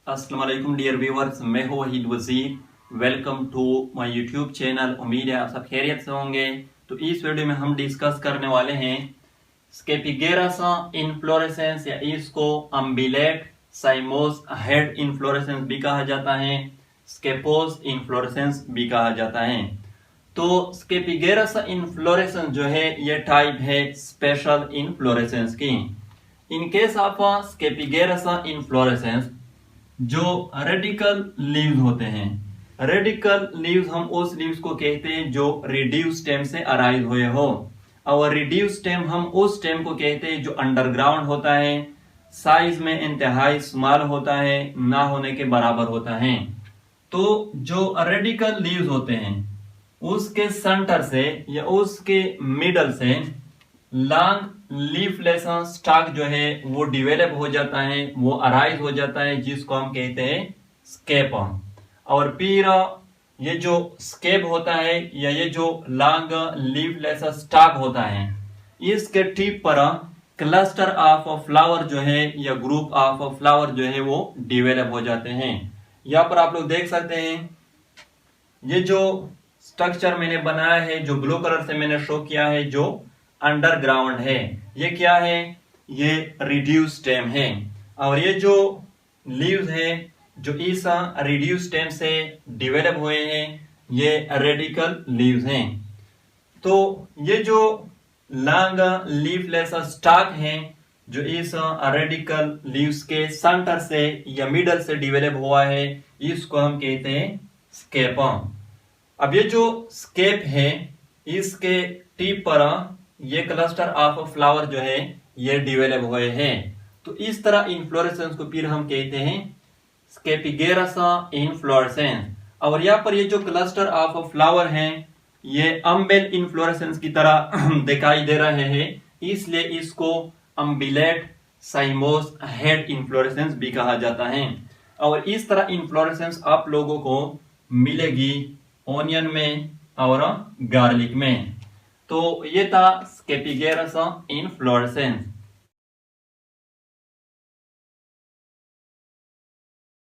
अस्सलाम वालेकुम dear viewers, मैं हूं Wahid Wazir. Welcome to my YouTube channel. उम्मीद है आप सब खैरियत से होंगे। तो इस वीडियो में हम डिस्कस करने वाले हैं स्केपिगेरासा इनफ्लोरेसेंस या इसको अम्बिलेट साइमोस हेड इनफ्लोरेसेंस भी कहा जाता है, स्केपोस इनफ्लोरेसेंस भी कहा जाता है। तो स्केपिगेरासा इनफ्लोरेसेंस जो है ये टाइप है स्पेशल इनफ्लोरेसेंस की। इन केस ऑफ स्केपिगेरासा इनफ्लोरेसेंस जो रेडिकल लीव्स होते हैं, रेडिकल लीव्स हम उस लीव्स को कहते हैं जो रिड्यूस स्टेम से अराइज हुए हो, और रिड्यूस स्टेम हम उस स्टेम को कहते हैं जो अंडरग्राउंड होता है, साइज में इंतहाई स्मॉल होता है, ना होने के बराबर होता है। तो जो रेडिकल लीव्स होते हैं उसके सेंटर से या उसके मिडल से लॉन्ग लीफलेस स्टॉक जो है वो डिवेलप हो जाता है, वो अराइज हो जाता है, जिसको हम कहते हैं स्केप। और फिर ये जो स्केप होता है या ये जो लॉन्ग लीफलेस स्टॉक होता है, इसके टिप पर क्लस्टर ऑफ फ्लावर जो है या ग्रुप ऑफ फ्लावर जो है वो डिवेलप हो जाते हैं। यहाँ पर आप लोग देख सकते हैं ये जो स्ट्रक्चर मैंने बनाया है, जो ब्लू कलर से मैंने शो किया है, जो अंडरग्राउंड है, ये क्या है? ये रिड्यूस स्टेम है। और ये जो लीव्स है जो इस रिड्यूस स्टेम से डिवेलप हुए हैं, ये रेडिकल लीव्स हैं। तो ये जो लॉन्ग लीफलेस स्टॉक है जो इस रेडिकल लीव्स के सेंटर से या मिडल से डिवेलप हुआ है, इसको हम कहते हैं स्केप। अब ये जो स्केप है इसके टिप पर ये क्लस्टर ऑफ फ्लावर जो है ये डिवेलप हुए हैं। तो इस तरह इनफ्लोरेसेंस को फिर हम कहते हैं स्केपिगेरासा इनफ्लोरेसेंस। और यहाँ पर ये जो क्लस्टर ऑफ फ्लावर हैं ये अम्बेल इनफ्लोरेसेंस की तरह दिखाई दे रहे हैं, इसलिए इसको अम्बिलेट साइमोस हेड इनफ्लोरेसेंस भी कहा जाता है। और इस तरह इनफ्लोरेसेंस आप लोगों को मिलेगी ओनियन में और गार्लिक में। तो ये था स्केपिगेरासा इनफ्लोरेसेंस।